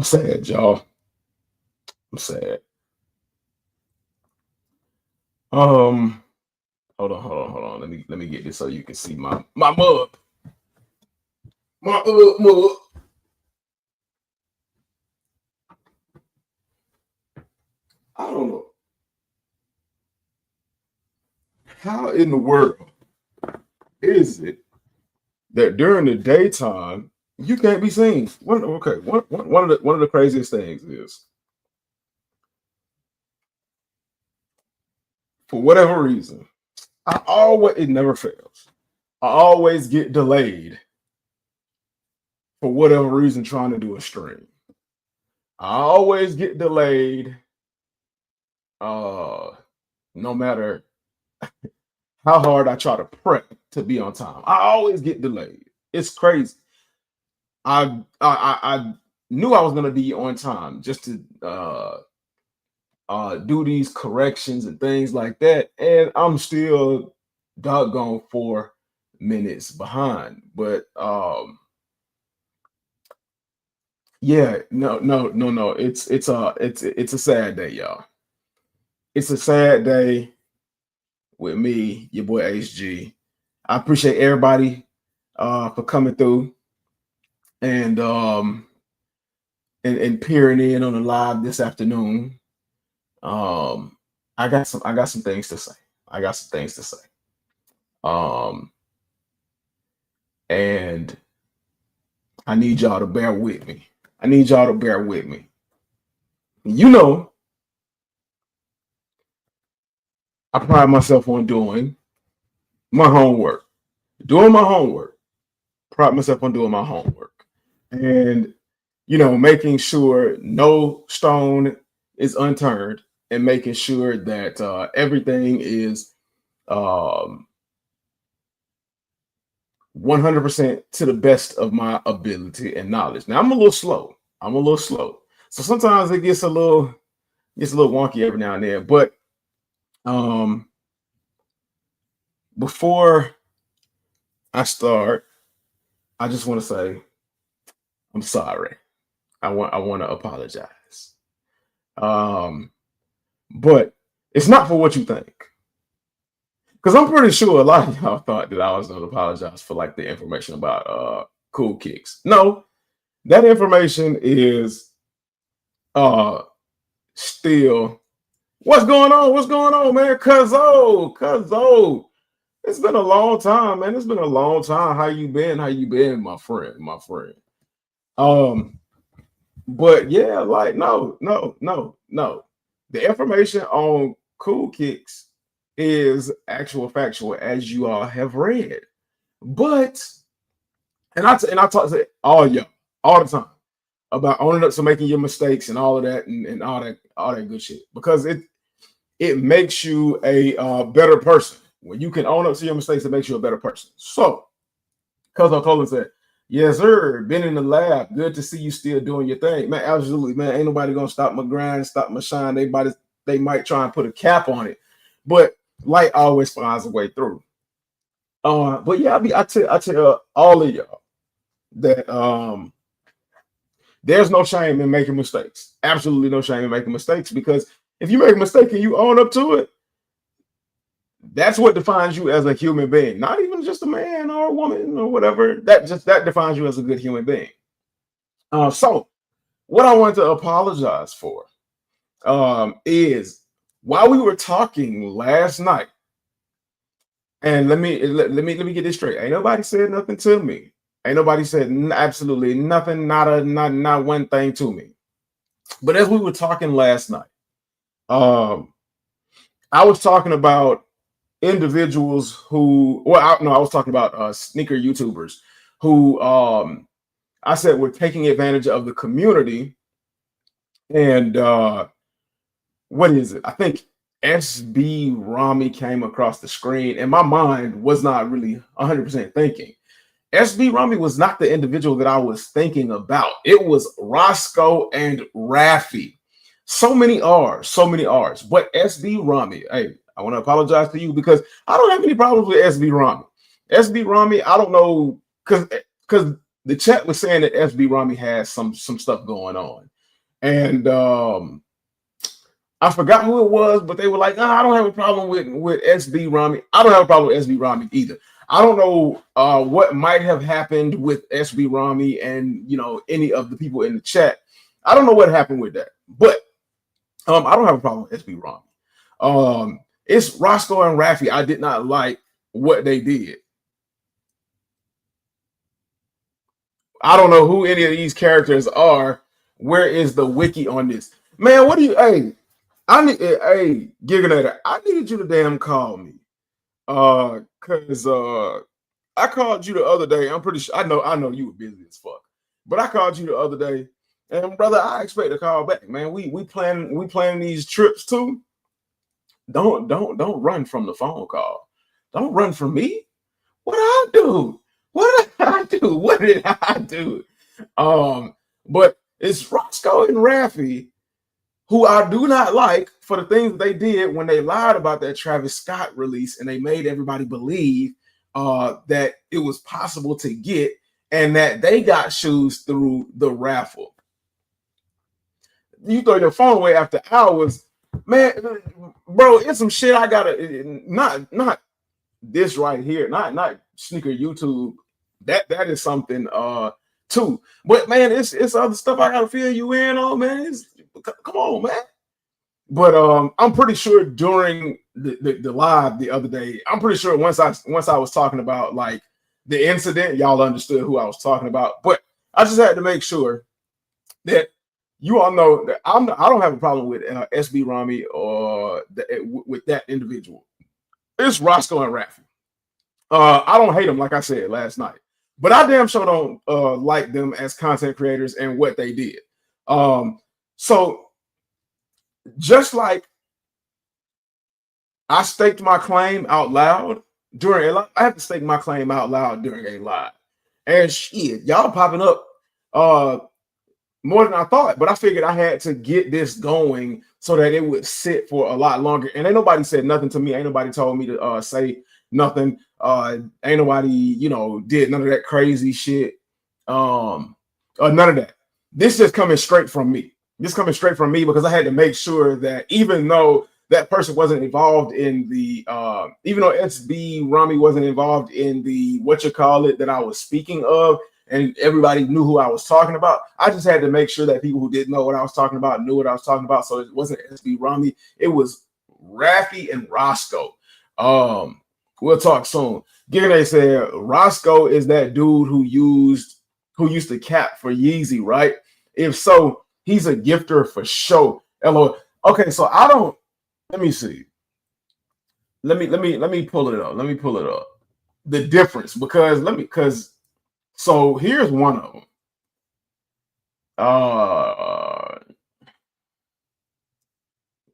I'm sad, y'all. I'm sad. Um, hold on. Let me get this so you can see my mug. My mug. I don't know how in the world is it that during the daytime you can't be seen. One of the craziest things is, for whatever reason, it never fails. I always get delayed for whatever reason trying to do a stream. I always get delayed, uh, no matter how hard I try to prep to be on time. I always get delayed. It's crazy. I knew I was gonna be on time just to do these corrections and things like that, and I'm still doggone 4 minutes behind. But yeah, no. It's a sad day, y'all. It's a sad day with me, your boy HG. I appreciate everybody for coming through and and peering in on the live this afternoon. Um, I got some things to say. I got some things to say. Um, and I need y'all to bear with me. I need y'all to bear with me. You know, I pride myself on doing my homework. Doing my homework. Pride myself on doing my homework. And making sure no stone is unturned and making sure that everything is um 100% to the best of my ability and knowledge. Now I'm a little slow. So sometimes it gets a little wonky every now and then. But um, before I start, I just want to say I'm sorry. I want to apologize. Um, but it's not for what you think, because I'm pretty sure a lot of y'all thought that I was going to apologize for like the information about cool kicks. No, that information is uh still what's going on? What's going on, man? Cuzzo. It's been a long time, man. It's been a long time. How you been? How you been, my friend? My friend. Um, but yeah, like no. The information on cool kicks is actual factual, as you all have read. But and I talk to all y'all all the time about owning up to making your mistakes and all of that and all that good shit, because it makes you a better person. When you can own up to your mistakes, it makes you a better person. So, Cuzzo Colin said, yes, sir. Been in the lab. Good to see you still doing your thing. Man, absolutely, man. Ain't nobody gonna stop my grind, stop my shine. They might try and put a cap on it. But light always finds a way through. But yeah, I tell all of y'all that there's no shame in making mistakes. Absolutely no shame in making mistakes, because if you make a mistake and you own up to it, that's what defines you as a human being. Not even just a man or a woman or whatever. That defines you as a good human being. So what I want to apologize for is, while we were talking last night, and let me get this straight. Ain't nobody said nothing to me. Ain't nobody said absolutely nothing, not one thing to me. But as we were talking last night, um, I was talking about individuals who, well, I was talking about sneaker YouTubers who I said were taking advantage of the community. And what is it? I think SB Rami came across the screen, and my mind was not really 100% thinking. SB Rami was not the individual that I was thinking about. It was Roscoe and Raffy. So many R's. But SB Rami, hey, I want to apologize to you, because I don't have any problems with SB Rami. SB Rami, I don't know, because the chat was saying that SB Rami has some stuff going on, and I forgot who it was, but they were like, I don't have a problem with SB Rami. I don't have a problem with SB Rami either. I don't know what might have happened with SB Rami and any of the people in the chat. I don't know what happened with that, but I don't have a problem with SB Rami. It's Roscoe and Raffy. I did not like what they did. I don't know who any of these characters are. Where is the wiki on this? Man, what do you hey, Gigganator, I needed you to damn call me. Cause I called you the other day. I'm pretty sure I know you were busy as fuck. But I called you the other day, and brother, I expect a call back, man. We planning these trips too. Don't run from the phone call. Don't run from me. What did I do? What did I do? What did I do? But it's Roscoe and Raffy, who I do not like for the things they did when they lied about that Travis Scott release and they made everybody believe that it was possible to get and that they got shoes through the raffle. You throw your phone away after hours, man, bro. It's some shit I gotta not this right here, not sneaker YouTube. That is something too. But man, it's other stuff I gotta fill you in on, man. Come on, man. But I'm pretty sure during the live the other day, I'm pretty sure once I was talking about like the incident, y'all understood who I was talking about. But I just had to make sure that you all know that I don't have a problem with SB Rami or with that individual. It's Roscoe and Raffy. I don't hate them, like I said last night, but I damn sure don't like them as content creators and what they did. So just like I staked my claim out loud during a live, I have to stake my claim out loud during a live. And shit, y'all popping up more than I thought, but I figured I had to get this going so that it would sit for a lot longer. And ain't nobody said nothing to me. Ain't nobody told me to say nothing. Ain't nobody, did none of that crazy shit. None of that. This just coming straight from me. This coming straight from me because I had to make sure that even though that person wasn't involved in the, even though SB Rami wasn't involved in the that I was speaking of, and everybody knew who I was talking about, I just had to make sure that people who didn't know what I was talking about knew what I was talking about. So it wasn't SB Rami, it was Raffy and Roscoe. We'll talk soon. Giggity said Roscoe is that dude who used to cap for Yeezy, right? If so, he's a gifter for sure. LOL. Okay, so I don't. Let me see. Let me pull it up. Let me pull it up. The difference because so here's one of them.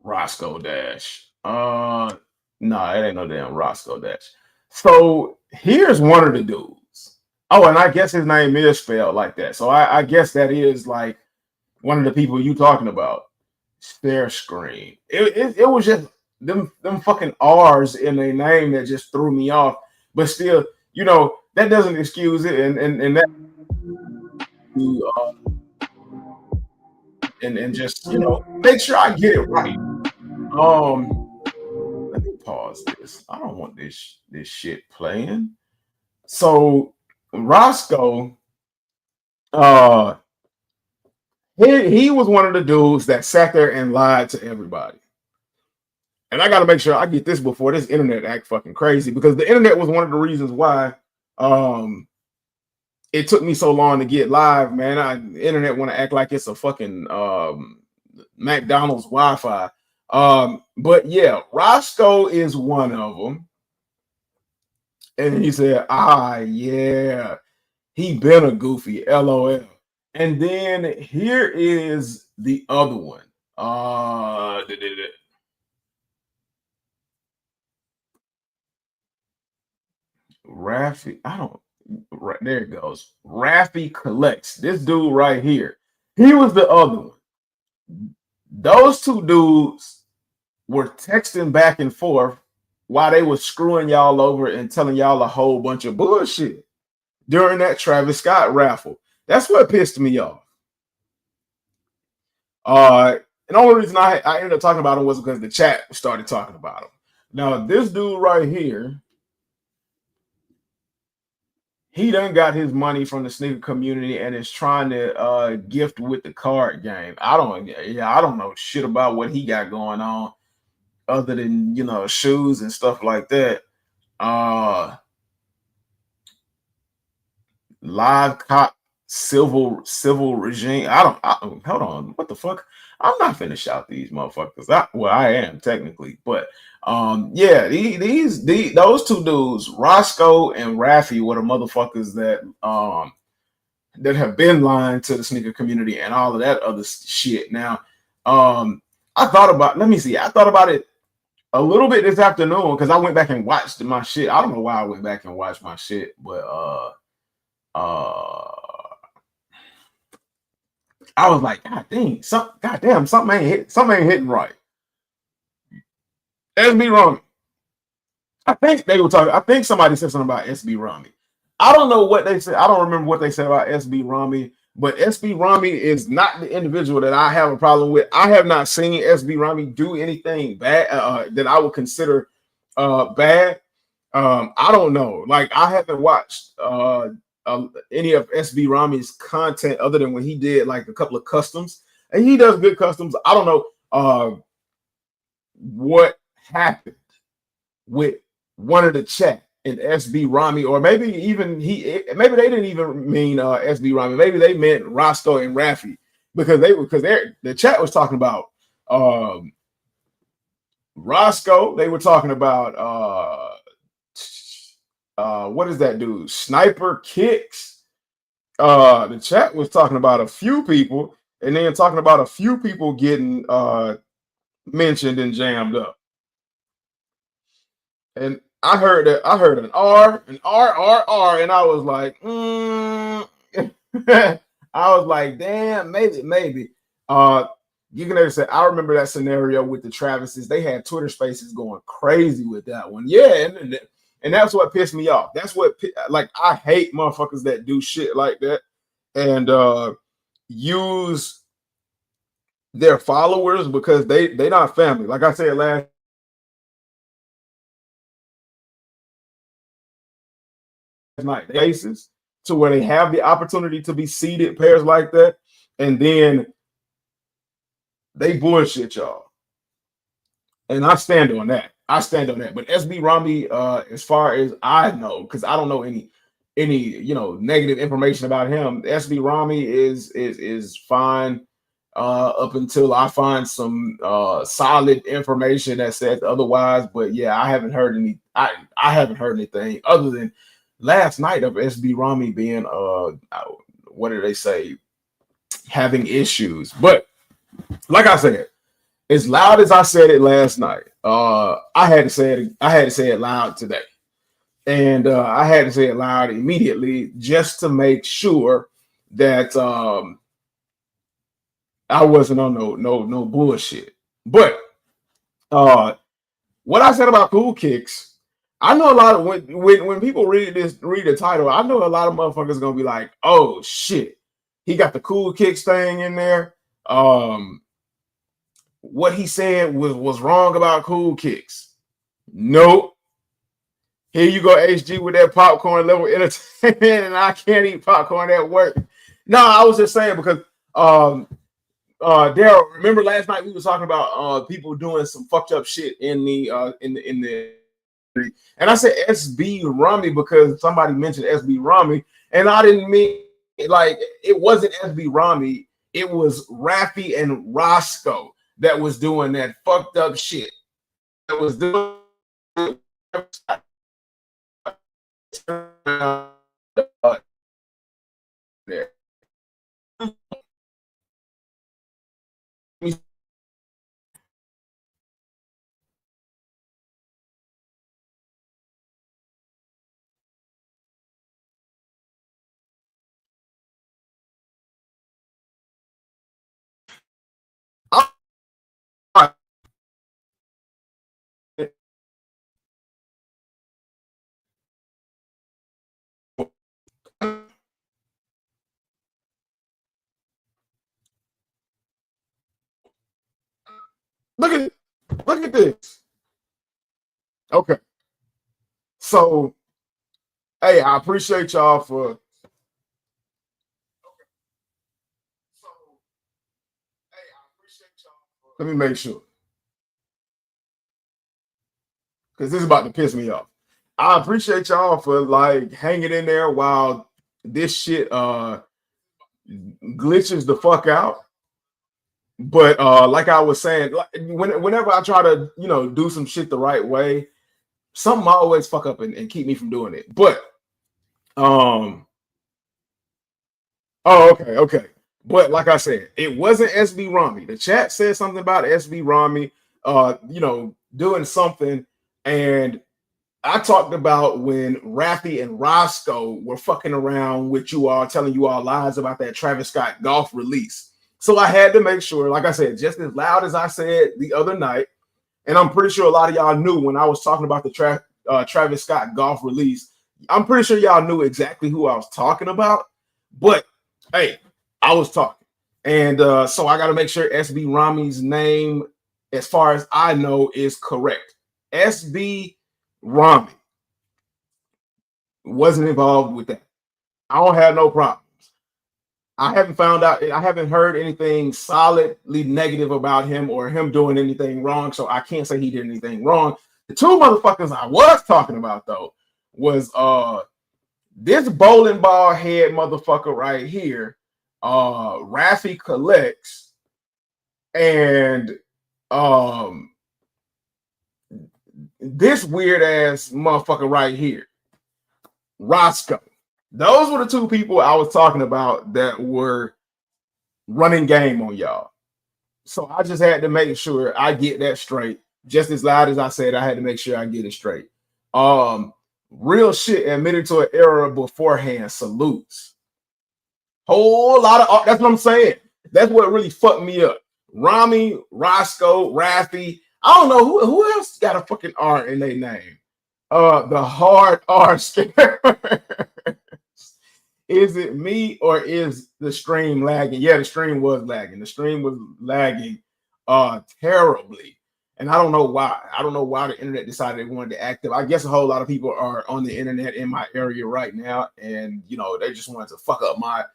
Roscoe Dash. No, it ain't no damn Roscoe Dash. So here's one of the dudes. Oh, and I guess his name is spelled like that. So I guess that is like one of the people you talking about. Share screen. It was just them fucking R's in a name that just threw me off. But still, that doesn't excuse it, and that and just make sure I get it right. Let me pause this. I don't want this shit playing. So Roscoe, he was one of the dudes that sat there and lied to everybody. And I got to make sure I get this before this internet act fucking crazy, because the internet was one of the reasons why it took me so long to get live, man. The internet want to act like it's a fucking McDonald's Wi-Fi. But yeah, Roscoe is one of them. And he said, yeah, he been a goofy, LOL. And then here is the other one. Raffy, right there it goes. Raffy Collects. This dude right here. He was the other one. Those two dudes were texting back and forth while they were screwing y'all over and telling y'all a whole bunch of bullshit. during that Travis Scott raffle. That's what pissed me off. And the only reason I ended up talking about him was because the chat started talking about him. Now, this dude right here, he done got his money from the sneaker community and is trying to gift with the card game. I don't know shit about what he got going on other than shoes and stuff like that. Live cop civil regime. Hold on. What the fuck? I'm not finna shout these motherfuckers. I am technically, but yeah, those two dudes, Roscoe and Raffy, were the motherfuckers that have been lying to the sneaker community and all of that other shit. Now, I thought about it a little bit this afternoon because I went back and watched my shit. I don't know why I went back and watched my shit, but uh I was like, God damn, something ain't hitting right. SB Rami. I think they were talking. I think somebody said something about SB Rami. I don't know what they said. I don't remember what they said about SB Rami, but SB Rami is not the individual that I have a problem with. I have not seen SB Rami do anything bad that I would consider bad. I don't know. Like I haven't watched any of SB Rami's content other than when he did like a couple of customs, and he does good customs. I don't know what happened with one of the chat in SB Rami, or maybe maybe they didn't even mean SB Rami. Maybe they meant Roscoe and Raffy because the chat was talking about Roscoe. They were talking about what is that dude? Sniper Kicks. The chat was talking about a few people, and then talking about a few people getting mentioned and jammed up. And I heard an R, and I was like, I was like, damn, maybe. You can say I remember that scenario with the Travises. They had Twitter Spaces going crazy with that one. Yeah, and that's what pissed me off. That's what like I hate motherfuckers that do shit like that and use their followers because they not family. Like I said last night, cases to where they have the opportunity to be seeded pairs like that, and then they bullshit y'all. And I stand on that. But SB Rami, as far as I know, because I don't know any negative information about him. SB Rami is fine up until I find some solid information that says otherwise. But yeah, I haven't heard I haven't heard anything other than last night of SB Rami being what did they say, having issues. But like I said, as loud as I said it last night, I had to say it loud today. And I had to say it loud immediately just to make sure that I wasn't on no bullshit. But what I said about Cool Kicks, I know a lot of when people read the title, I know a lot of motherfuckers gonna be like, oh shit, he got the Cool Kicks thing in there. What he said was wrong about Cool Kicks. Nope. Here you go, HG, with that popcorn level entertainment, and I can't eat popcorn at work. No, I was just saying because Daryl, remember last night we were talking about people doing some fucked up shit in the and I said SB Rami because somebody mentioned SB Rami, and I didn't mean like it wasn't SB Rami, it was Raffy and Roscoe that was doing that fucked up shit. That was doing there. Look at this. Okay. So, hey, I appreciate y'all for. Let me make sure, because this is about to piss me off. I appreciate y'all for like hanging in there while this shit glitches the fuck out. But like I was saying, like, whenever I try to, do some shit the right way, something always fuck up and keep me from doing it. But um, oh, okay. But like I said, it wasn't SB Rami. The chat said something about SB Rami, doing something, and I talked about when Rafi and Roscoe were fucking around with you all, telling you all lies about that Travis Scott golf release. So I had to make sure, like I said, just as loud as I said the other night, and I'm pretty sure a lot of y'all knew when I was talking about the Travis Scott golf release. I'm pretty sure y'all knew exactly who I was talking about. But hey, I was talking, and so I got to make sure SB Rami's name, as far as I know, is correct. SB Rami wasn't involved with that. I don't have no problems. I haven't found out. I haven't heard anything solidly negative about him or him doing anything wrong. So I can't say he did anything wrong. The two motherfuckers I was talking about though was this bowling ball head motherfucker right here, Rafi Collects, and this weird ass motherfucker right here, Roscoe. Those were the two people I was talking about that were running game on y'all. So I just had to make sure I get that straight. Just as loud as I said, I had to make sure I get it straight. Real shit admitted to an error beforehand. Salutes. Whole lot of that's what I'm saying. That's what really fucked me up. Rami, Roscoe, Rafi. I don't know who else got a fucking R in their name. The hard R scare. Is it me or is the stream lagging? Yeah, the stream was lagging. The stream was lagging terribly. And I don't know why. I don't know why the internet decided they wanted to active. I guess a whole lot of people are on the internet in my area right now, and they just wanted to fuck up my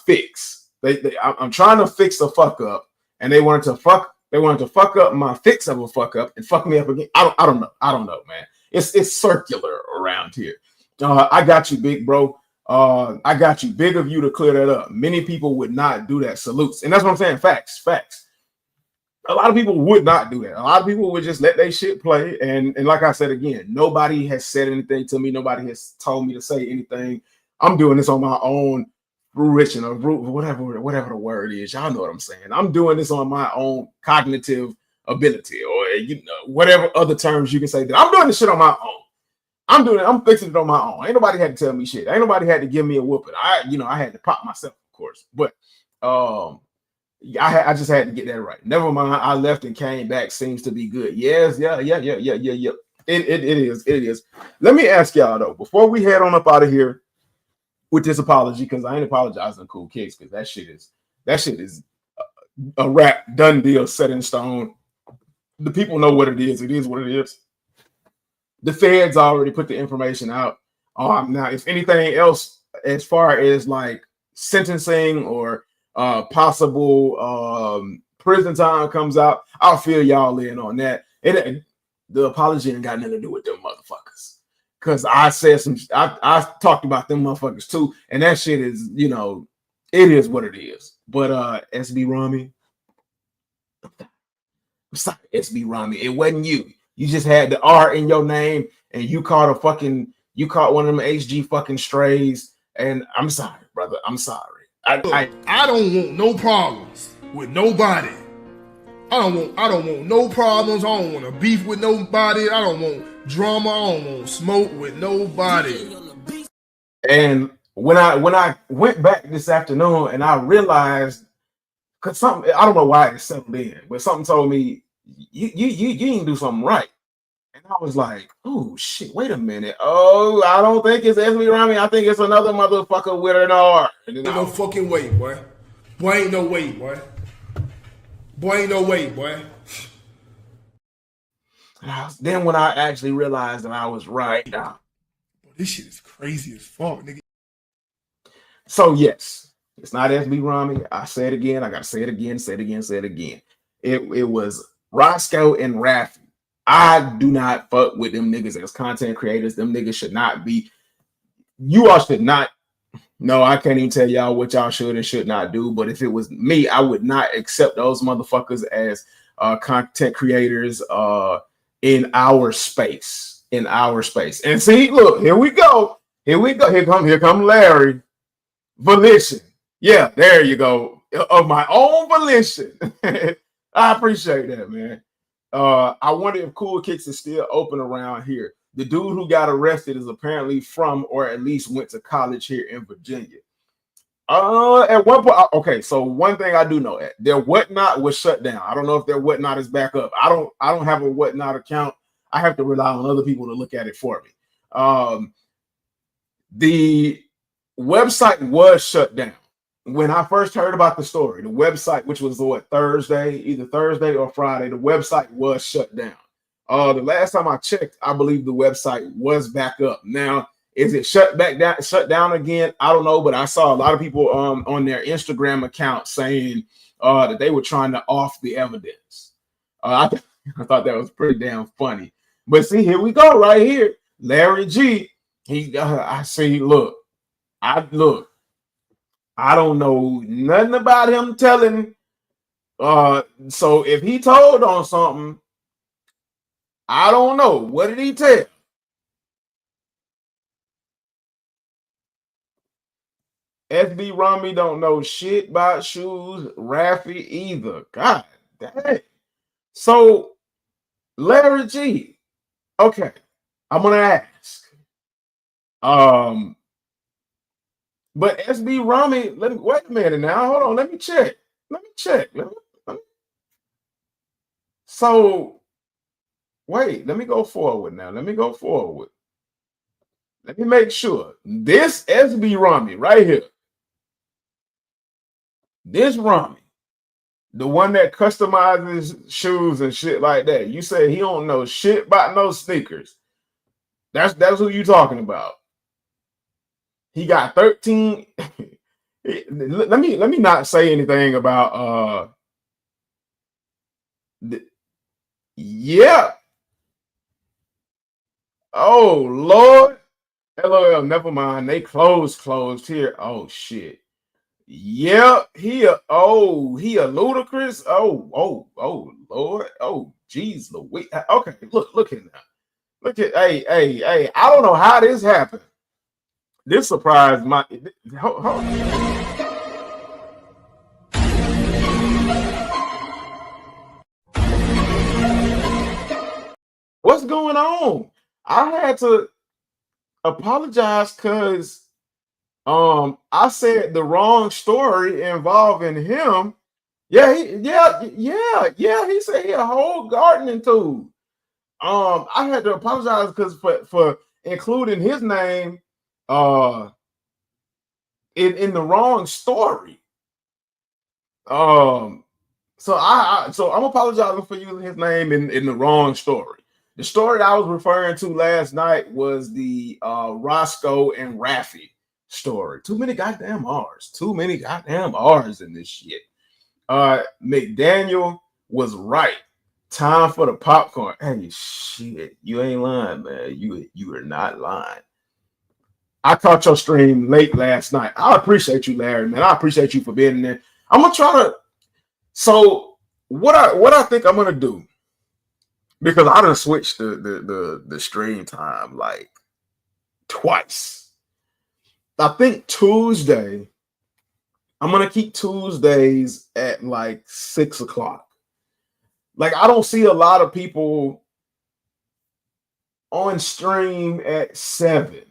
fix. I'm trying to fix a fuck up, and they wanted to fuck up my fix of a fuck up and fuck me up again. I don't know, man. It's circular around here. I got you, big bro. I got you. Big of you to clear that up. Many people would not do that. Salutes. And that's what I'm saying. Facts. A lot of people would not do that. A lot of people would just let their shit play. And like I said again, nobody has said anything to me. Nobody has told me to say anything. I'm doing this on my own fruition or whatever the word is. Y'all know what I'm saying. I'm doing this on my own cognitive ability, or whatever other terms you can say. That I'm doing this shit on my own. I'm fixing it on my own. Ain't nobody had to tell me shit. Ain't nobody had to give me a whooping. I had to pop myself, of course. But I just had to get that right. Never mind. I left and came back. Seems to be good. Yes, yeah. It is. Let me ask y'all though, before we head on up out of here with this apology, because I ain't apologizing to Cool Kicks, because that shit is a wrap, done deal, set in stone. The people know what it is. It is what it is. The feds already put the information out. Now, if anything else, as far as like sentencing or possible prison time comes out, I'll fill y'all in on that. The apology ain't got nothing to do with them motherfuckers. Because I talked about them motherfuckers too, and that shit is, it is what it is. But SB Rami, I'm sorry, SB Rami, it wasn't you. You just had the R in your name, and you caught one of them HG fucking strays. And I'm sorry, brother. I'm sorry. I don't want no problems with nobody. I don't want no problems. I don't want to beef with nobody. I don't want drama. I don't want smoke with nobody. And when I went back this afternoon and I realized, because something, I don't know why it settled in, but something told me you didn't do something right. And I was like, oh shit, wait a minute. Oh, I don't think it's SB Rami. I think it's another motherfucker with an R. Ain't no fucking way, boy. Boy, ain't no way, boy. Boy, ain't no way, boy. Then when I actually realized that I was right. This shit is crazy as fuck, nigga. So yes, it's not SB Rami. I say it again. I gotta say it again. Say it again. Say it again. It was Roscoe and Rafi. I do not fuck with them niggas as content creators. Them niggas should not be. You all should not. No, I can't even tell y'all what y'all should and should not do. But if it was me, I would not accept those motherfuckers as content creators in our space. In our space. And see, look, here we go. Here we go. Here come Larry. Volition. Yeah, there you go. Of my own volition. I appreciate that, man. I wonder if Cool Kicks is still open around here. The dude who got arrested is apparently from, or at least went to college here in Virginia. At one point, okay. So one thing I do know, their Whatnot was shut down. I don't know if their Whatnot is back up. I don't have a Whatnot account. I have to rely on other people to look at it for me. The website was shut down. When I first heard about the story, the website, which was Thursday, either Thursday or Friday, the website was shut down. The last time I checked, I believe the website was back up. Now, is it shut down again? I don't know, but I saw a lot of people on their Instagram account saying that they were trying to off the evidence. I thought that was pretty damn funny. But see, here we go, right here. Larry G. I see. I don't know nothing about him telling. So if he told on something, I don't know. What did he tell? SB Rami don't know shit about shoes. Rafi either. God dang. So Larry G. Okay, I'm gonna ask. But SB Rami, wait a minute now. Hold on, let me check. So wait, let me go forward now. Let me make sure. This SB Rami right here. This Rami, the one that customizes shoes and shit like that. You say he don't know shit about no sneakers. That's who you talking about. He got 13. let me not say anything about yeah. Oh Lord. LOL, never mind. They closed here. Oh shit. Yeah, he a ludicrous. Oh Lord. Oh geez, Louis. Okay, look at now. Look at hey. I don't know how this happened. This surprised my. What's going on? I had to apologize because I said the wrong story involving him. Yeah, he said he a whole gardening tool. I had to apologize because for including his name in the wrong story. So I'm apologizing for using his name in the wrong story. The story I was referring to last night was the Roscoe and Rafi story. Too many goddamn R's. Too many goddamn R's in this shit. McDaniel was right. Time for the popcorn. Hey, shit, you ain't lying, man. You are not lying. I caught your stream late last night. I appreciate you, Larry, man. I appreciate you for being there. I'm gonna try to. So what I think I'm gonna do, because I done switched the stream time like twice. I think Tuesday. I'm gonna keep Tuesdays at like 6:00. Like I don't see a lot of people on stream at 7.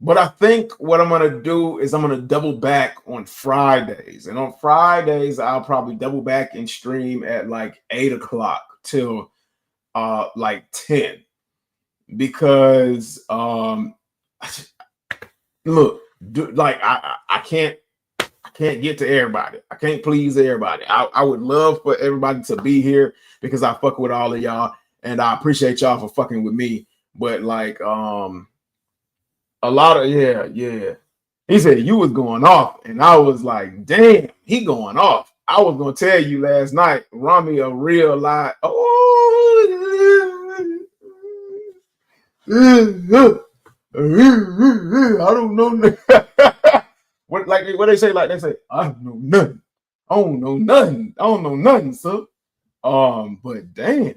But I think what I'm gonna do is I'm gonna double back on Fridays, and on Fridays I'll probably double back and stream at like 8:00 till like 10, because look, like I can't I can't get to everybody. I can't please everybody. I would love for everybody to be here because I fuck with all of y'all and I appreciate y'all for fucking with me. But like a lot of yeah. He said you was going off, and I was like, damn, he going off. I was gonna tell you last night, Rami a real lie. Oh, I don't know. What they say? Like they say, I don't know nothing. I don't know nothing. I don't know nothing, sir. But damn,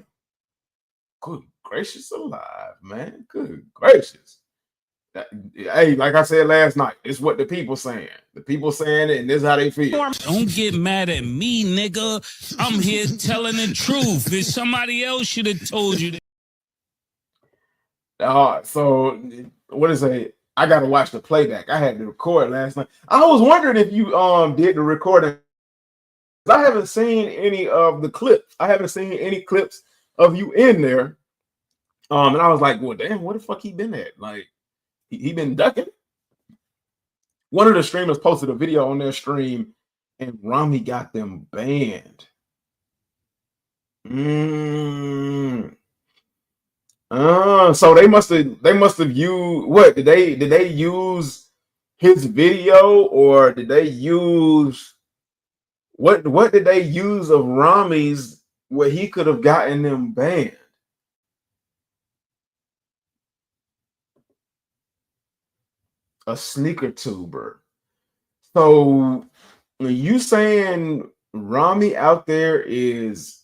good gracious alive, man. Good gracious. Hey, like I said last night, it's what the people saying. The people saying it, and this is how they feel. Don't get mad at me, nigga. I'm here telling the truth. If somebody else should have told you that. So what is it? I gotta watch the playback. I had to record last night. I was wondering if you did the recording. I haven't seen any of the clips. I haven't seen any clips of you in there. And I was like, well, damn, where the fuck he been at? Like, he been ducking. One of the streamers posted a video on their stream, and Rami got them banned. So they must have used what? Did they use his video, or did they use what did they use of Rami's where he could have gotten them banned? A sneaker tuber. So you saying Rami out there is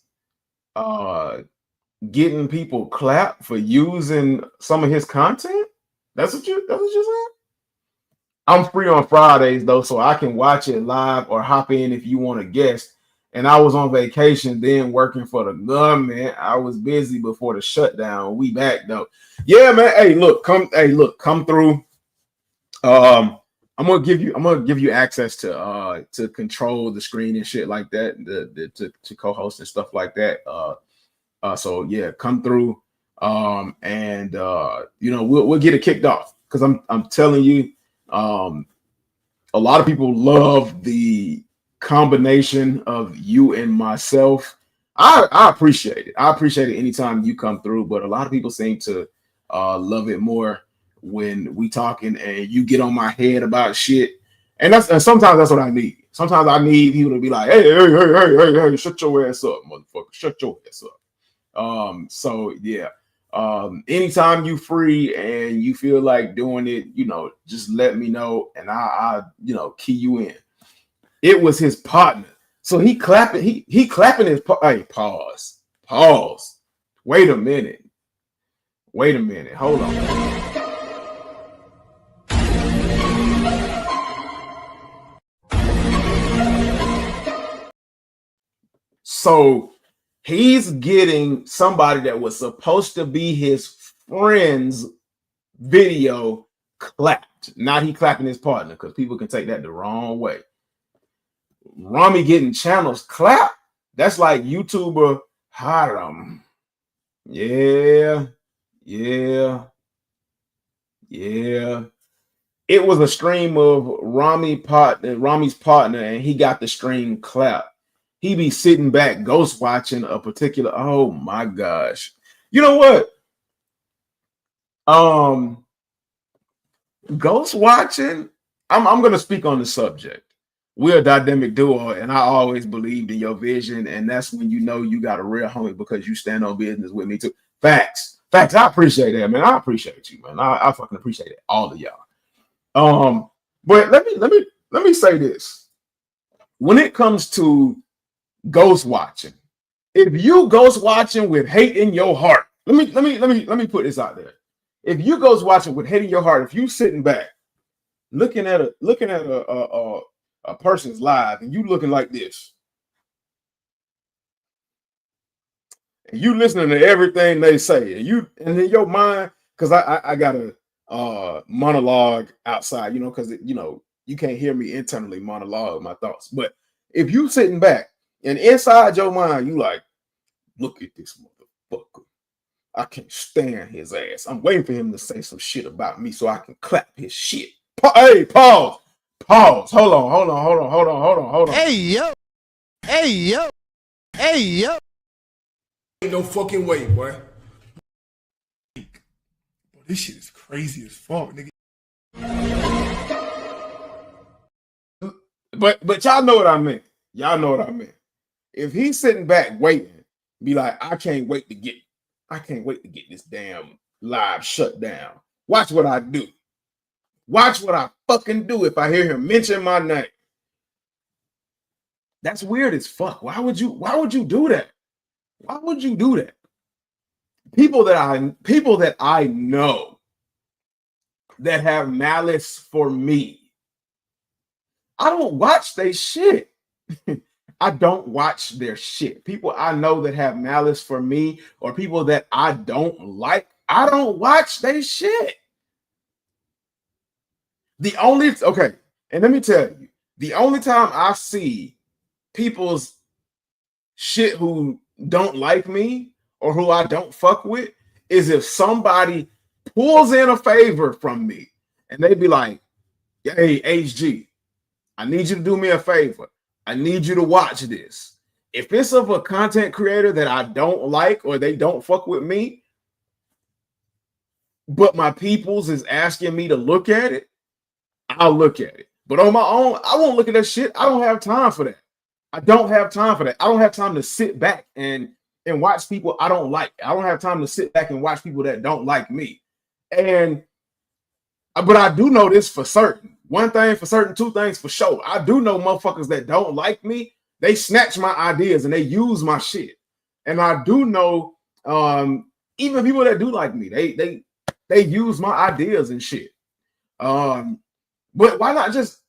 getting people clapped for using some of his content? That's what you're saying? I'm free on Fridays though, so I can watch it live or hop in if you want to guest. And I was on vacation then working for the government. I was busy before the shutdown. We back though. Yeah, man. Hey, look, come through. I'm gonna give you access to control the screen and shit like that, to co-host and stuff like that. So yeah, come through. And we'll get it kicked off because I'm telling you, a lot of people love the combination of you and myself. I appreciate it. I appreciate it anytime you come through, but a lot of people seem to love it more when we talking and you get on my head about shit. And sometimes that's what I need. Sometimes I need people to be like, hey, shut your ass up, motherfucker. Shut your ass up. So yeah. Anytime you free and you feel like doing it, just let me know and I key you in. It was his partner. So he clapping, he clapping his hey, pause. Wait a minute. Hold on. So he's getting somebody that was supposed to be his friend's video clapped. Not he clapping his partner, because people can take that the wrong way. Rami getting channels clapped. That's like YouTuber Haram. Yeah. It was a stream of Rami's partner, and he got the stream clapped. He be sitting back ghost watching a particular. Oh my gosh. You know what? Ghost watching. I'm gonna speak on the subject. We're a dynamic duo, and I always believed in your vision, and that's when you know you got a real homie because you stand on business with me too. Facts. I appreciate that, man. I appreciate you, man. I fucking appreciate it, all of y'all. But let me say this. When it comes to ghost watching, if you ghost watching with hate in your heart, let me put this out there. If you ghost watching with hate in your heart, if you sitting back looking at a person's live and you looking like this, and you listening to everything they say, and in your mind, because I got a monologue outside, because you can't hear me internally monologue my thoughts. But if you sitting back and inside your mind, you like, look at this motherfucker. I can't stand his ass. I'm waiting for him to say some shit about me so I can clap his shit. Hey, pause. Pause. Hold on. Hey yo, hey yo, hey yo. Ain't no fucking way, boy. This shit is crazy as fuck, nigga. But y'all know what I meant. Y'all know what I meant. If he's sitting back waiting, be like, I can't wait to get this damn live shut down. Watch what I do. Watch what I fucking do if I hear him mention my name. That's weird as fuck. Why would you do that? Why would you do that? People that I know that have malice for me, I don't watch their shit. I don't watch their shit. People I know that have malice for me or people that I don't like, I don't watch their shit. And let me tell you, the only time I see people's shit who don't like me or who I don't fuck with is if somebody pulls in a favor from me and they be like, hey, HG, I need you to do me a favor. I need you to watch this. If it's of a content creator that I don't like or they don't fuck with me, but my peoples is asking me to look at it, I'll look at it. But on my own, I won't look at that shit. I don't have time for that. I don't have time for that. I don't have time to sit back and watch people I don't like. I don't have time to sit back and watch people that don't like me. But I do know this for certain. One thing for certain, two things for sure. I do know motherfuckers that don't like me. They snatch my ideas and they use my shit. And I do know even people that do like me, they use my ideas and shit. But why not just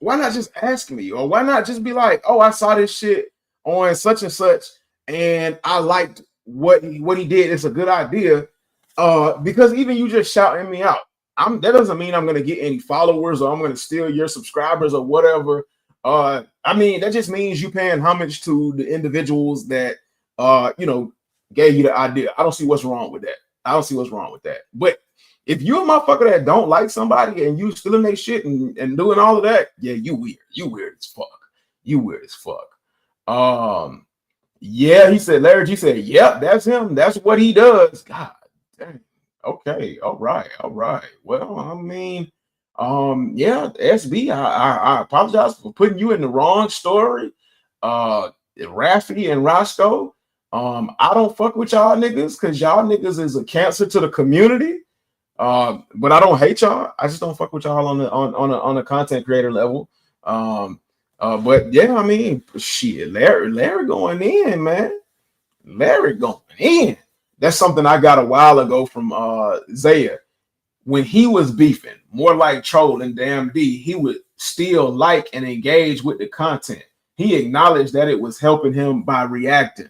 ask me, or why not just be like, oh, I saw this shit on such and such, and I liked what he did. It's a good idea. Because even you just shouting me out, that doesn't mean I'm gonna get any followers or I'm gonna steal your subscribers or whatever. I mean, that just means you paying homage to the individuals that gave you the idea. I don't see what's wrong with that. But if you're a motherfucker that don't like somebody and you stealing their shit and doing all of that, yeah, you weird. You weird as fuck. Yeah, he said, Larry G said, yep, that's him. That's what he does. God dang. Okay, all right. Well, I mean, yeah, SB, I apologize for putting you in the wrong story. Rafi and Roscoe, I don't fuck with y'all niggas because y'all niggas is a cancer to the community. But I don't hate y'all. I just don't fuck with y'all on a content creator level. But yeah, I mean, shit, Larry going in, man. Larry going in. That's something I got a while ago from Zaya. When he was beefing, more like Troll and Damn D, he would still like and engage with the content. He acknowledged that it was helping him by reacting.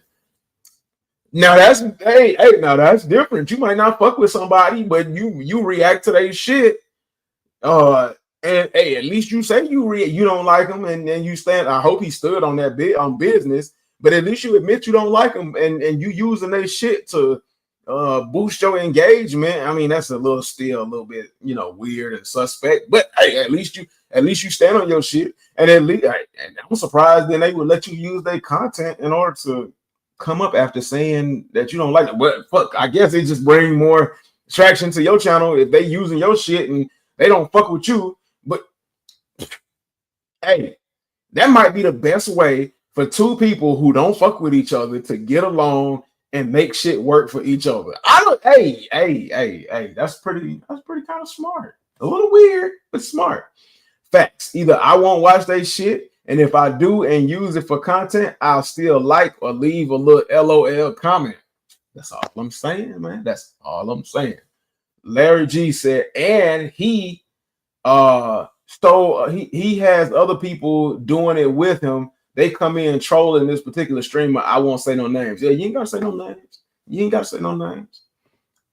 Now that's now that's different. You might not fuck with somebody, but you react to their shit. And hey, at least you say you don't like him, and you stand. I hope he stood on that bit on business, but at least you admit you don't like him, and you using their shit to boost your engagement. I mean, that's still a little bit weird and suspect. But hey, at least you stand on your shit, and at least and I'm surprised then they would let you use their content in order to come up after saying that you don't like it. But fuck, I guess it just bring more traction to your channel if they using your shit and they don't fuck with you. But hey, that might be the best way for two people who don't fuck with each other to get along and make shit work for each other. Hey, that's pretty kind of smart. A little weird, but smart. Facts. Either I won't watch that shit, and if I do and use it for content, I'll still like or leave a little LOL comment. That's all I'm saying, man. That's all I'm saying. Larry G said, and he stole. He has other people doing it with him. They come in trolling this particular streamer. I won't say no names. Yeah, you ain't gotta say no names.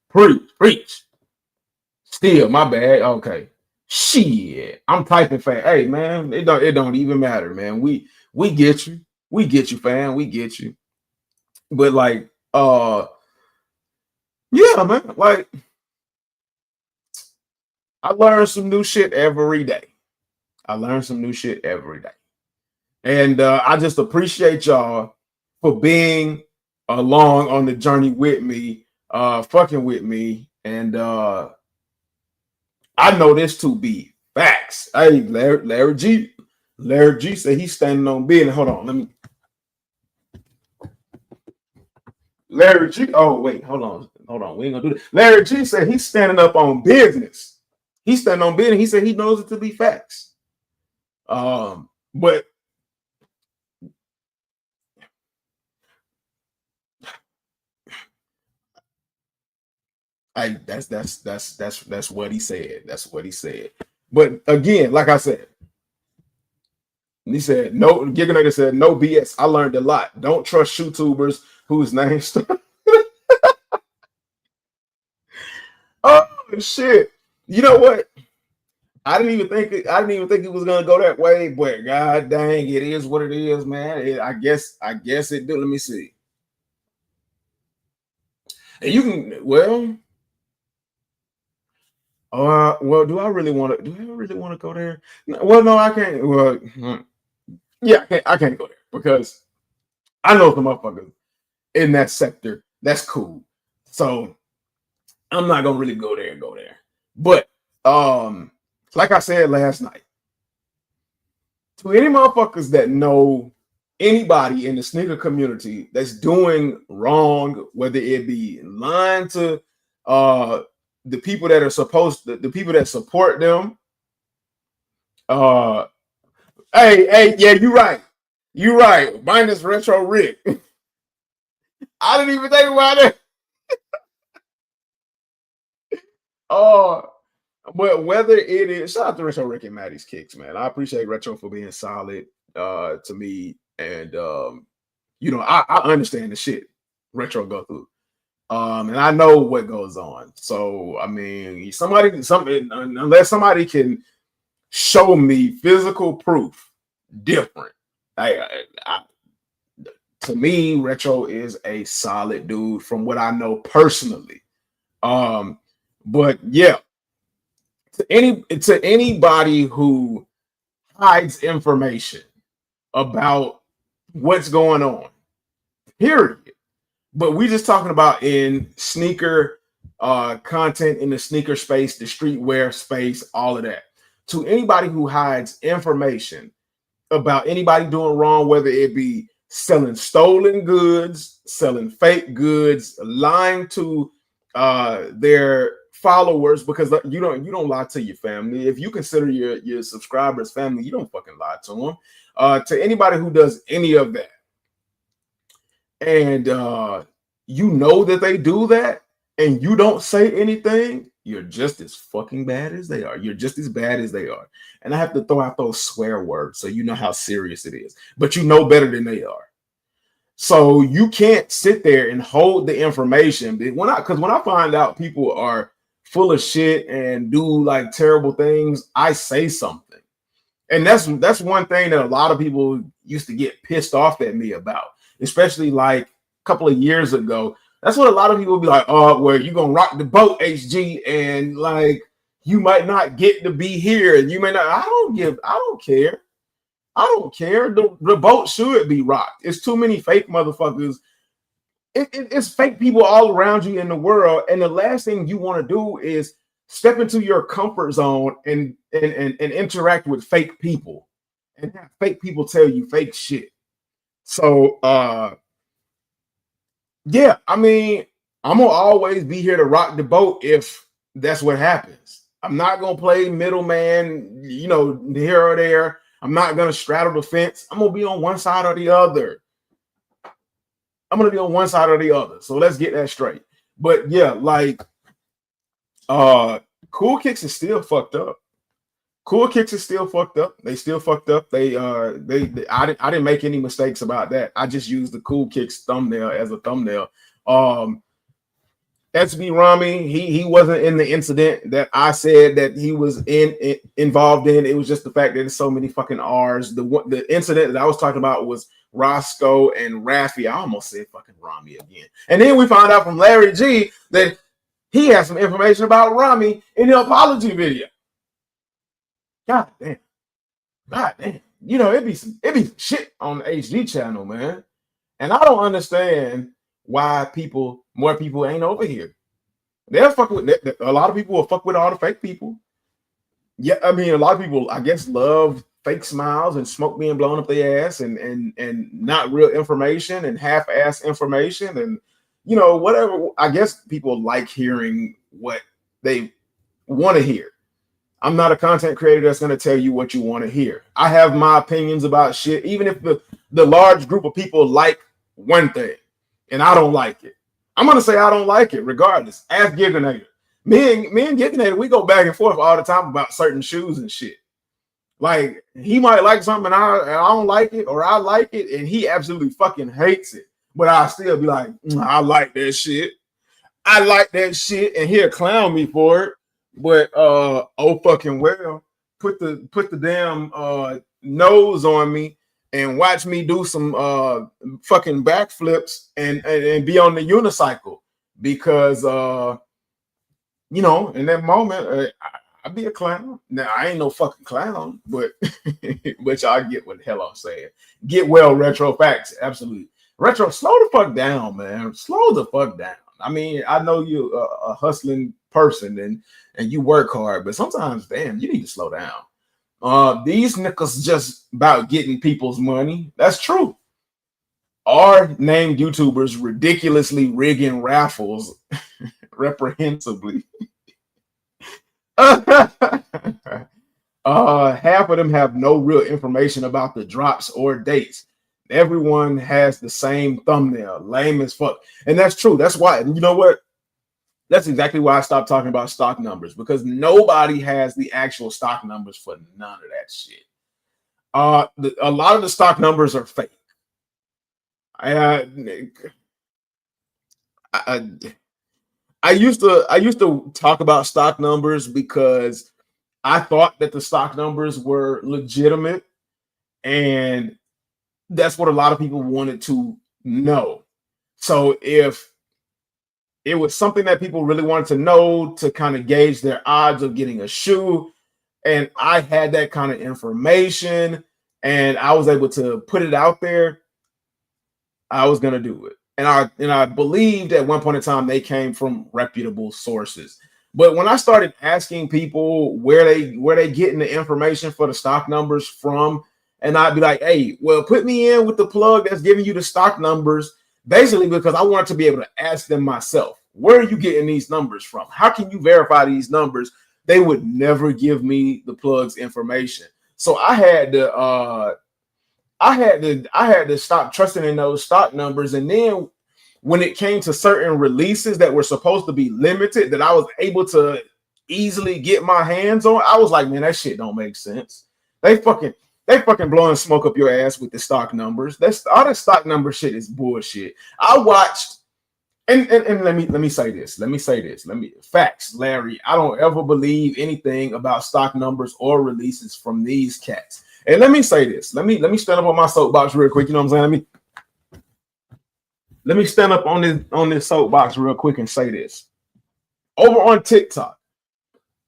Preach. Still, my bad. Okay. Shit, I'm typing fast. Hey, man, it don't even matter, man. We get you. We get you, fam. We get you. But like, yeah, man. Like, I learn some new shit every day. I learn some new shit every day. And I just appreciate y'all for being along on the journey with me, fucking with me. And I know this to be facts. Hey, Larry G said he's standing on business. Hold on, let me. Larry G. Oh, wait, hold on. We ain't gonna do that. Larry G said he's standing up on business. He's standing on business. He said he knows it to be facts. But that's what he said. That's what he said. But again, like I said, he said no. Gigganator said no BS. I learned a lot. Don't trust YouTubers whose names. Oh shit! You know what? I didn't even think it was gonna go that way. But god dang, it is what it is, man. I guess it did. Let me see. And you can well, do I really want to go there? Well, no, I can't. Well, yeah, I can't go there because I know some motherfuckers in that sector. That's cool. So I'm not gonna really go there. But like I said last night, to any motherfuckers that know anybody in the sneaker community that's doing wrong, whether it be lying to the people that are the people that support them. Hey, yeah, you're right. Minus Retro Rick. I didn't even think about it. But whether it is, shout out to Retro Rick and Maddie's Kicks, man. I appreciate Retro for being solid to me. And I understand the shit Retro go through. And I know what goes on. So I mean, unless somebody can show me physical proof different. To me, Retro is a solid dude from what I know personally. But yeah, to anybody who hides information about what's going on, period. But we just talking about in sneaker content, in the sneaker space, the streetwear space, all of that. To anybody who hides information about anybody doing wrong, whether it be selling stolen goods, selling fake goods, lying to their followers, because you don't lie to your family. If you consider your subscribers family, you don't fucking lie to them. To anybody who does any of that, and you know that they do that, and you don't say anything, you're just as fucking bad as they are. You're just as bad as they are. And I have to throw out those swear words so you know how serious it is. But you know better than they are. So you can't sit there and hold the information. Because when I find out people are full of shit and do like terrible things, I say something. And that's one thing that a lot of people used to get pissed off at me about, especially like a couple of years ago. That's what a lot of people be like, oh, well, you're going to rock the boat, HG, and like, you might not get to be here, and you may not. I don't care. I don't care. The boat should be rocked. It's too many fake motherfuckers. It's fake people all around you in the world, and the last thing you want to do is step into your comfort zone and interact with fake people and have fake people tell you fake shit. So, yeah, I mean, I'm gonna always be here to rock the boat if that's what happens. I'm not gonna play middleman, here or there. I'm not gonna straddle the fence. I'm gonna be on one side or the other. So let's get that straight. But yeah, like, Cool Kicks is still fucked up. They still fucked up. I didn't make any mistakes about that. I just used the Cool Kicks thumbnail as a thumbnail. SB Rami, he wasn't in the incident that I said that he was involved in. It was just the fact that there's so many fucking R's. The incident that I was talking about was Roscoe and Raffy. I almost said fucking Rami again. And then we found out from Larry G that he has some information about Rami in the apology video. God damn. God damn, it be some shit on the HD channel, man. And I don't understand why more people ain't over here. They'll fuck with a lot of people will fuck with all the fake people. Yeah, I mean, a lot of people, I guess, love fake smiles and smoke being blown up their ass and not real information and half-ass information and whatever. I guess people like hearing what they want to hear. I'm not a content creator that's going to tell you what you want to hear. I have my opinions about shit, even if the large group of people like one thing and I don't like it. I'm going to say I don't like it regardless. Ask Gigginator. Me and Gigginator, we go back and forth all the time about certain shoes and shit. Like, he might like something and I don't like it, or I like it and he absolutely fucking hates it. But I'll still be like, I like that shit. I like that shit, and he'll clown me for it. But oh fucking well, put the damn nose on me and watch me do some fucking backflips and be on the unicycle because in that moment I'd be a clown. Now I ain't no fucking clown, but but y'all get what the hell I'm saying. Get well, retro facts, absolutely. Retro, slow the fuck down, man. Slow the fuck down. I mean, I know you're a hustling person and you work hard, but sometimes, damn, you need to slow down. These niggas just about getting people's money. That's true. Our named YouTubers ridiculously rigging raffles reprehensibly. Half of them have no real information about the drops or dates. Everyone has the same thumbnail, lame as fuck. And that's true. That's why, you know what? That's exactly why I stopped talking about stock numbers, because nobody has the actual stock numbers for none of that shit. A lot of the stock numbers are fake. I used to talk about stock numbers because I thought that the stock numbers were legitimate, and that's what a lot of people wanted to know. So if it was something that people really wanted to know to kind of gauge their odds of getting a shoe, and I had that kind of information and I was able to put it out there, I was going to do it. And I believed at one point in time they came from reputable sources. But when I started asking people where they getting the information for the stock numbers from, and I'd be like, hey, well, put me in with the plug that's giving you the stock numbers, basically because I wanted to be able to ask them myself, where are you getting these numbers from? How can you verify these numbers? They would never give me the plug's information. So I had to stop trusting in those stock numbers. And then when it came to certain releases that were supposed to be limited, that I was able to easily get my hands on, I was like, man, that shit don't make sense. They fucking blowing smoke up your ass with the stock numbers. That's all that stock number shit is bullshit. I watched, and let me say this. Facts, Larry. I don't ever believe anything about stock numbers or releases from these cats. And let me say this. Let me stand up on my soapbox real quick. You know what I'm saying? Let me stand up on this soapbox real quick and say this. Over on TikTok,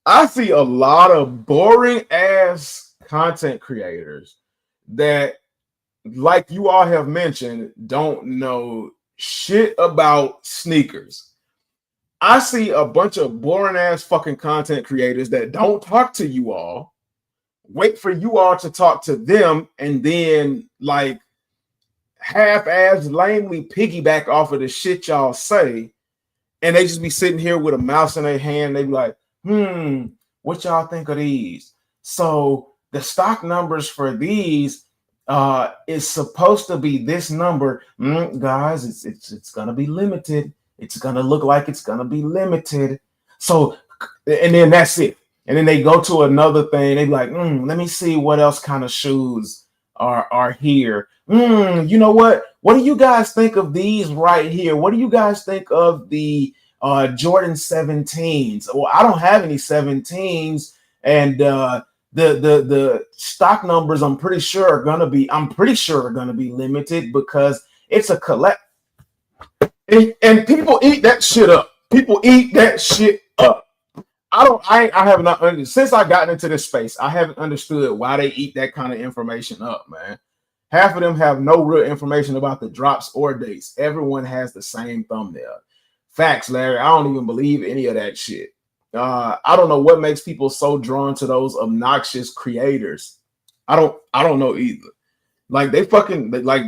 I see a lot of boring ass content creators that, like you all have mentioned, don't know shit about sneakers. I see a bunch of boring ass fucking content creators that don't talk to you all, wait for you all to talk to them, and then like half-ass lamely piggyback off of the shit y'all say, and they just be sitting here with a mouse in their hand. They be like, what y'all think of these? So the stock numbers for these is supposed to be this number. Guys, it's gonna be limited. It's gonna look like it's gonna be limited. So, and then that's it. And then they go to another thing. They be like, let me see what else kind of shoes are here. You know what? What do you guys think of these right here? What do you guys think of the Jordan 17s? Well, I don't have any 17s, and the stock numbers I'm pretty sure are gonna be limited because it's a collect. And people eat that shit up. People eat that shit up. I have not since I got into this space, I haven't understood why they eat that kind of information up, man. Half of them have no real information about the drops or dates. Everyone has the same thumbnail. Facts, Larry. I don't even believe any of that shit. I don't know what makes people so drawn to those obnoxious creators. I don't know either. Like they fucking like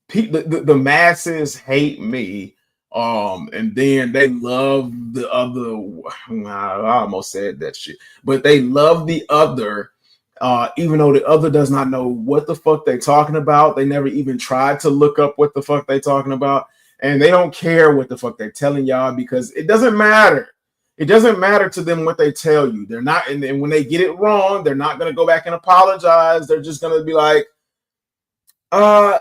the masses hate me. And then they love the other. I almost said that shit, but they love the other, even though the other does not know what the fuck they talking about. They never even tried to look up what the fuck they talking about, and they don't care what the fuck they're telling y'all because it doesn't matter. It doesn't matter to them what they tell you. They're not, and when they get it wrong, they're not gonna go back and apologize. They're just gonna be like, oh,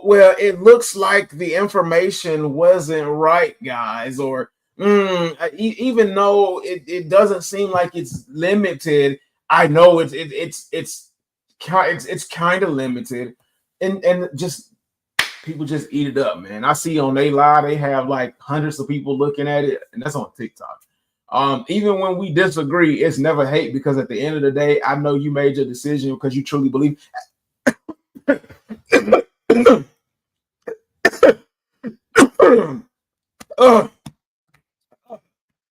well, it looks like the information wasn't right, guys, or even though it doesn't seem like it's limited, I know it's kind of limited, and just people just eat it up, man. I see on they live they have like hundreds of people looking at it, and that's on TikTok. Even when we disagree, it's never hate because at the end of the day, I know you made your decision because you truly believe.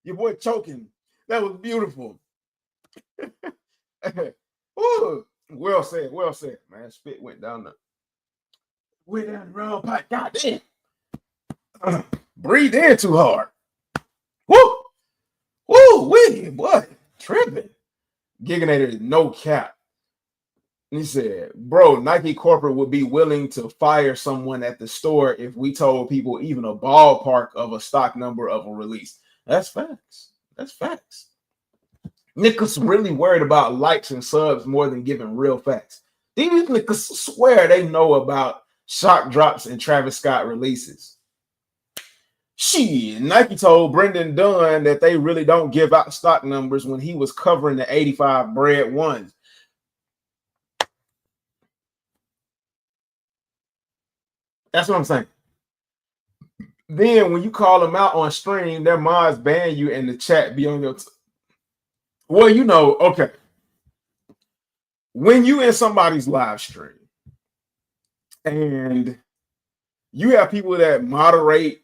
Your boy choking. That was beautiful. Ooh, well said, man. Spit went down the wrong pipe. God damn. Breathe in too hard. Woo! Woo! Wee! Boy, tripping. Giganator, no cap. He said, bro, Nike corporate would be willing to fire someone at the store if we told people even a ballpark of a stock number of a release. That's facts. That's facts. Niggas really worried about likes and subs more than giving real facts. These niggas swear they know about shock drops and Travis Scott releases. Shit, Nike told Brendan Dunn that they really don't give out stock numbers when he was covering the 85 bread ones. That's what I'm saying. Then when you call them out on stream, their mods ban you and the chat be on your well, you know, okay. When you in somebody's live stream and you have people that moderate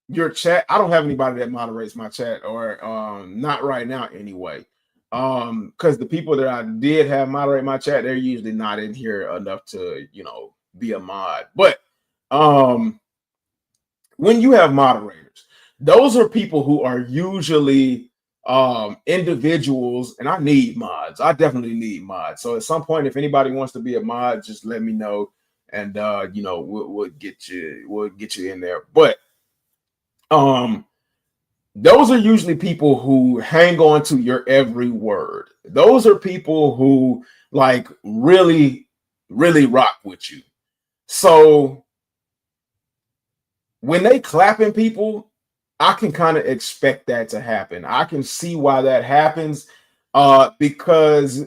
your chat. I don't have anybody that moderates my chat, or not right now anyway. Because the people that I did have moderate my chat, they're usually not in here enough to, you know, be a mod. But when you have moderators, those are people who are usually individuals, and I need mods. I definitely need mods. So at some point, if anybody wants to be a mod, just let me know, and you know, we'll get you in there. But those are usually people who hang on to your every word. Those are people who like really rock with you. So when they clapping people, I can kind of expect that to happen. I can see why that happens, because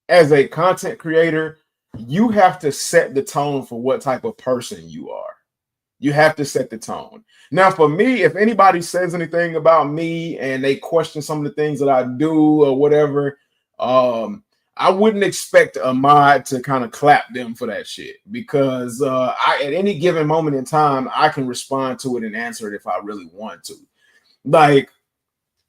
as a content creator, you have to set the tone for what type of person you are. You have to set the tone. Now, for me, if anybody says anything about me and they question some of the things that I do or whatever, I wouldn't expect a mod to kind of clap them for that shit, because at any given moment in time, I can respond to it and answer it if I really want to. Like,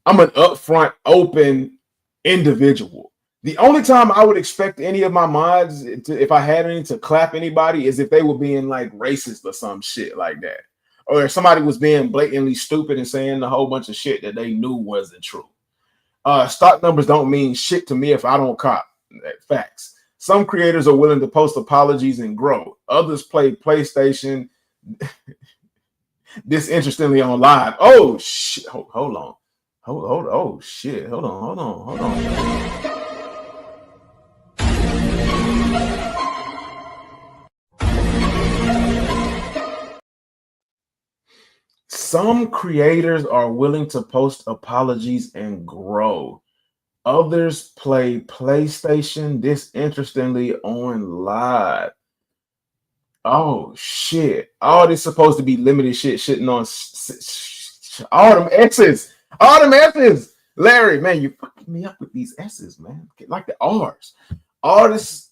I'm an upfront, open individual. The only time I would expect any of my mods, if I had any, to clap anybody is if they were being like racist or some shit like that. Or if somebody was being blatantly stupid and saying a whole bunch of shit that they knew wasn't true. Stock numbers don't mean shit to me if I don't cop. Facts. Some creators are willing to post apologies and grow. Others play PlayStation disinterestedly on live. Oh, shit. Hold on. Oh, shit. Hold on. Some creators are willing to post apologies and grow. Others play PlayStation disinterestedly on live. Oh, shit. All this supposed to be limited shit, shitting on all them X's. All them S's. Larry, man, you fucking me up with these S's, man. Like the R's. All this,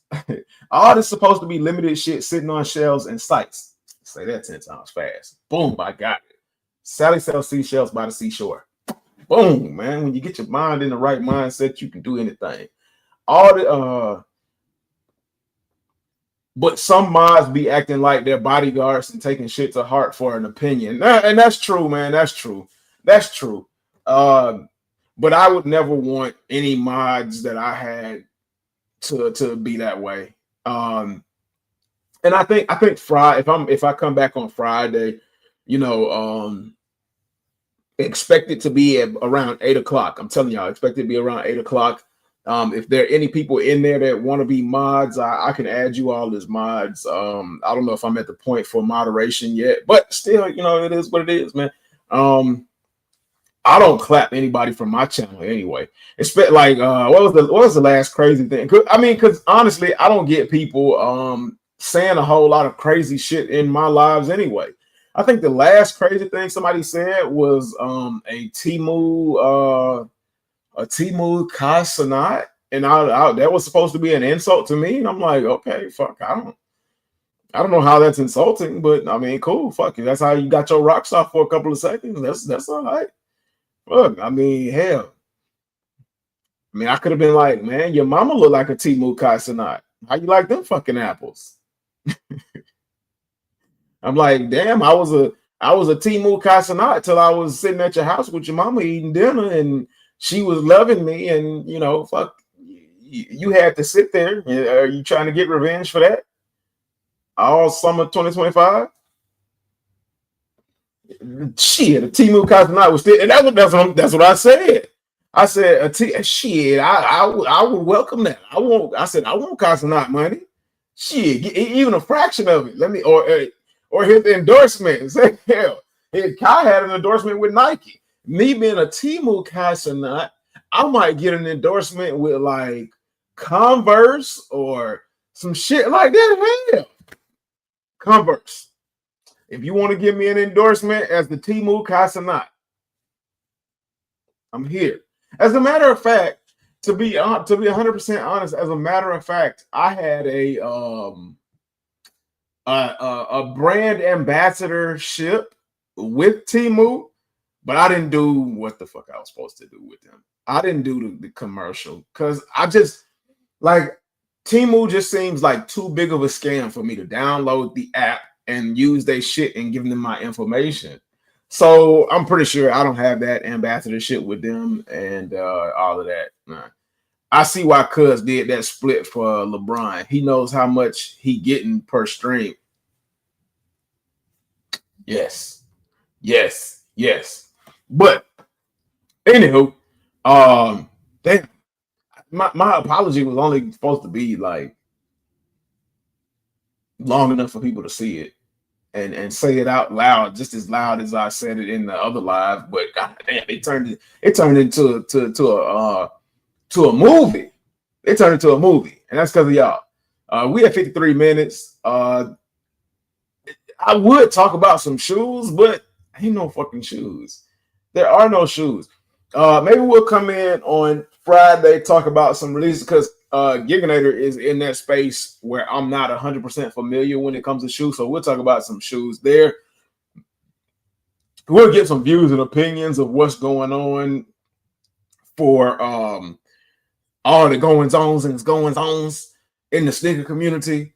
all this supposed to be limited shit sitting on shelves and sites. Say that 10 times fast. Boom, I got it. Sally sells seashells by the seashore. Boom, man. When you get your mind in the right mindset, you can do anything. All the but some mods be acting like they're bodyguards and taking shit to heart for an opinion. And that's true, man. That's true. That's true. But I would never want any mods that I had to be that way. And I think Friday, if I come back on Friday, you know, expect it to be at around 8 o'clock. I'm telling y'all, expect it to be around 8 o'clock. If there are any people in there that want to be mods, I can add you all as mods. I don't know if I'm at the point for moderation yet, but still, you know, it is what it is, man. I don't clap anybody from my channel anyway. It's like what was the last crazy thing? I mean, because honestly, I don't get people saying a whole lot of crazy shit in my lives anyway. I think the last crazy thing somebody said was a Timu Kai Sanat, and I that was supposed to be an insult to me, and I'm like, okay, fuck, I don't know how that's insulting, but I mean, cool, fuck you. That's how you got your rocks off for a couple of seconds. That's all right. Look, I mean, hell, I mean, I could have been like, man, your mama look like a Timu Kai Sanat. How you like them fucking apples? I'm like, damn, I was a Timu Kai Sanat till I was sitting at your house with your mama eating dinner, and she was loving me, and you know, fuck, you had to sit there. Are you trying to get revenge for that? All summer 2025. Shit, a Timu Kai Sanat was still, and that's what I said. I said, shit, I would welcome that. I want Kai Sanat money. Shit, even a fraction of it. Let me or hit the endorsement. Say, hell, Kai had an endorsement with Nike. Me being a Timu Kai Sanat, I might get an endorsement with like Converse or some shit like that. Hell, Converse. If you want to give me an endorsement as the Timu Kai Sanat, I'm here. As a matter of fact, to be 100% honest, as a matter of fact, I had a brand ambassadorship with Timu, but I didn't do what the fuck I was supposed to do with them. I didn't do the commercial because I just like Timu just seems like too big of a scam for me to download the app and use their shit and give them my information. So I'm pretty sure I don't have that ambassadorship with them and all of that. Nah. I see why Cuz did that split for LeBron. He knows how much he getting per stream. Yes. But anywho, damn, my apology was only supposed to be like long enough for people to see it and say it out loud, just as loud as I said it in the other live. But god damn, it turned into a movie. It turned into a movie, and that's because of y'all. We had 53 minutes. I would talk about some shoes, but ain't no fucking shoes. There are no shoes. Maybe we'll come in on Friday, talk about some releases, because Giganator is in that space where I'm not 100% familiar when it comes to shoes. So we'll talk about some shoes there. We'll get some views and opinions of what's going on for all the goings-ons and goings-ons in the sneaker community.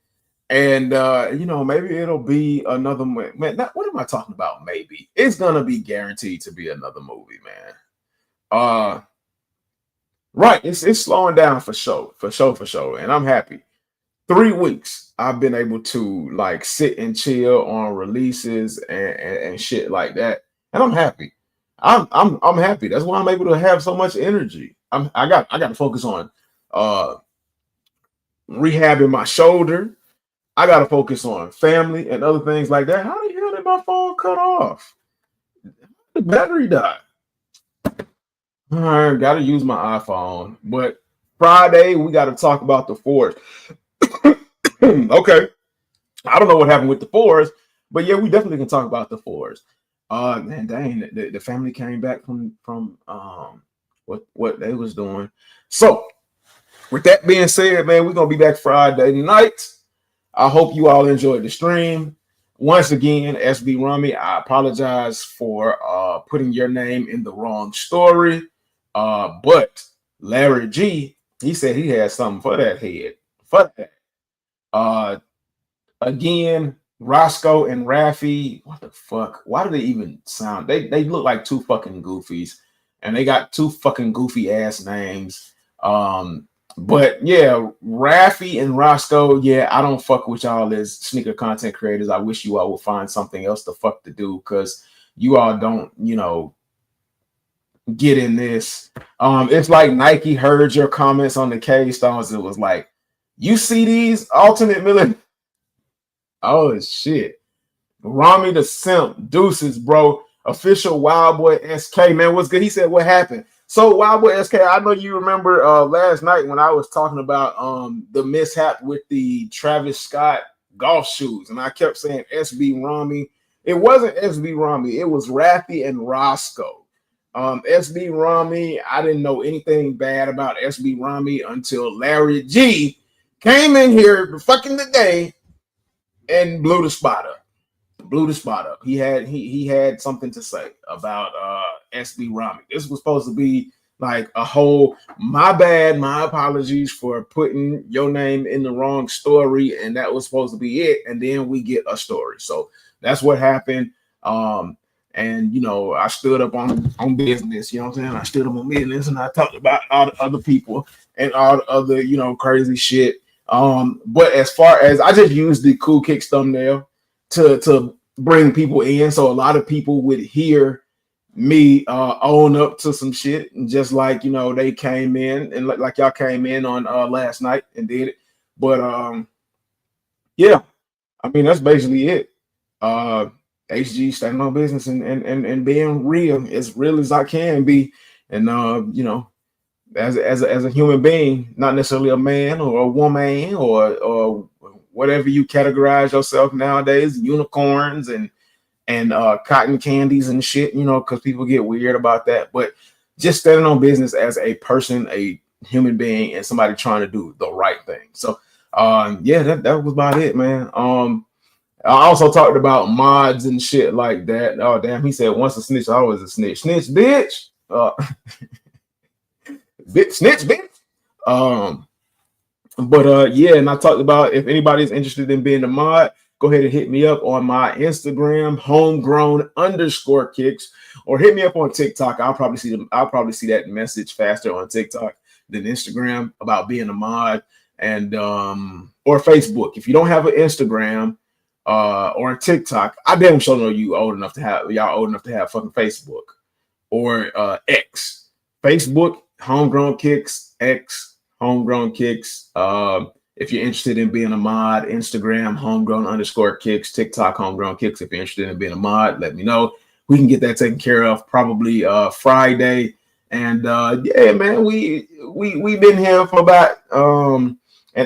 And maybe it'll be another man. What am I talking about? Maybe it's gonna be guaranteed to be another movie, man. Right, it's slowing down for sure, and I'm happy. 3 weeks I've been able to like sit and chill on releases and shit like that, and I'm happy. I'm happy. That's why I'm able to have so much energy. I got to focus on rehabbing my shoulder. I got to focus on family and other things like that. How the hell did my phone cut off? The battery died. All right, got to use my iPhone. But Friday, we got to talk about the fours. Okay. I don't know what happened with the fours, but yeah, we definitely can talk about the fours. And dang, the family came back from what they was doing. So with that being said, man, we're gonna be back Friday night. I hope you all enjoyed the stream. Once again, SB Rummy, I apologize for putting your name in the wrong story. But Larry G, he said he had something for that head. For that. Uh Again, Roscoe and Raffy, what the fuck? Why do they even sound? They look like two fucking goofies, and they got two fucking goofy ass names. But yeah, Raffy and Roscoe, yeah, I don't fuck with y'all as sneaker content creators. I wish you all would find something else to fuck to do because you all don't, get in this. It's like Nike heard your comments on the K Stones. It was like, you see these alternate military. Oh shit. Rami the Simp, deuces, bro. Official Wild Boy SK, man. What's good? He said, what happened? So Wild Boy SK, I know you remember last night when I was talking about the mishap with the Travis Scott golf shoes, and I kept saying SB Rami. It wasn't SB Rami, it was Raffy and Roscoe. SB Rami, I didn't know anything bad about SB Rami until Larry G came in here fucking today and blew the spot up. He had something to say about SB Rami. This was supposed to be like a whole my bad, my apologies for putting your name in the wrong story, and that was supposed to be it. And then we get a story. So that's what happened. And I stood up on business, you know what I'm saying? I stood up on business and I talked about all the other people and all the other, crazy shit. But as far as I just used the Cool Kicks thumbnail to bring people in, so a lot of people would hear me own up to some shit, and just like they came in and like y'all came in on last night and did it. But yeah, I mean that's basically it. HG standing on business and being real as I can be, and as a human being, not necessarily a man or a woman or whatever you categorize yourself nowadays, unicorns and cotton candies and shit, because people get weird about that. But just standing on business as a person, a human being, and somebody trying to do the right thing. So yeah, that was about it, man. I also talked about mods and shit like that. Oh damn, he said once a snitch, always a snitch. Snitch, bitch. Snitch, bitch. But yeah, and I talked about if anybody's interested in being a mod, go ahead and hit me up on my Instagram, homegrown_kicks, or hit me up on TikTok. I'll probably see that message faster on TikTok than Instagram about being a mod, and or Facebook. If you don't have an Instagram or a TikTok, I damn sure know y'all old enough to have fucking Facebook or X. Facebook, Homegrown Kicks, X, Homegrown Kicks. If you're interested in being a mod, Instagram, homegrown_kicks, TikTok, homegrown kicks. If you're interested in being a mod, let me know. We can get that taken care of probably Friday. And yeah, man, we've been here for about an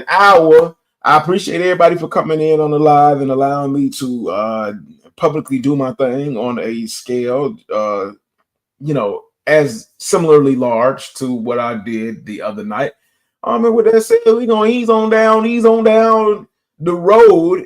hour. I appreciate everybody for coming in on the live and allowing me to publicly do my thing on a scale, as similarly large to what I did the other night. And with that said, we're gonna ease on down the road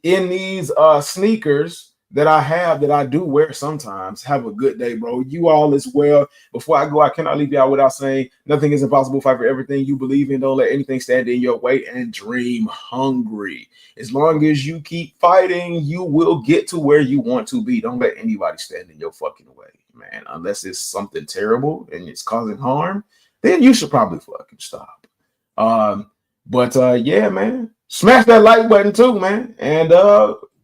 in these sneakers that I do wear sometimes. Have a good day, bro. You all as well. Before I go, I cannot leave y'all without saying nothing is impossible. Fight for everything you believe in. Don't let anything stand in your way, and dream hungry. As long as you keep fighting, you will get to where you want to be. Don't let anybody stand in your fucking way, man. Unless it's something terrible and it's causing harm, then you should probably fucking stop. But yeah, man, smash that like button too, man. And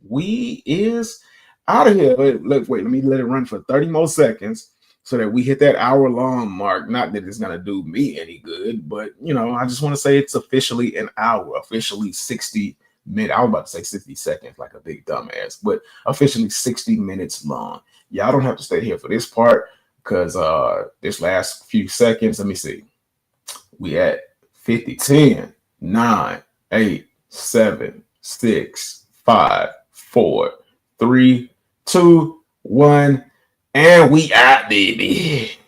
we is out of here. Wait, let me let it run for 30 more seconds so that we hit that hour-long mark. Not that it's gonna do me any good, but I just want to say it's officially an hour, officially 60 minutes. I was about to say 60 seconds like a big dumbass, but officially 60 minutes long. Y'all don't have to stay here for this part because this last few seconds, let me see. We at 50, 10, 9, 8, 7, 6, 5, 4, 3, 2, 1, and we out, baby.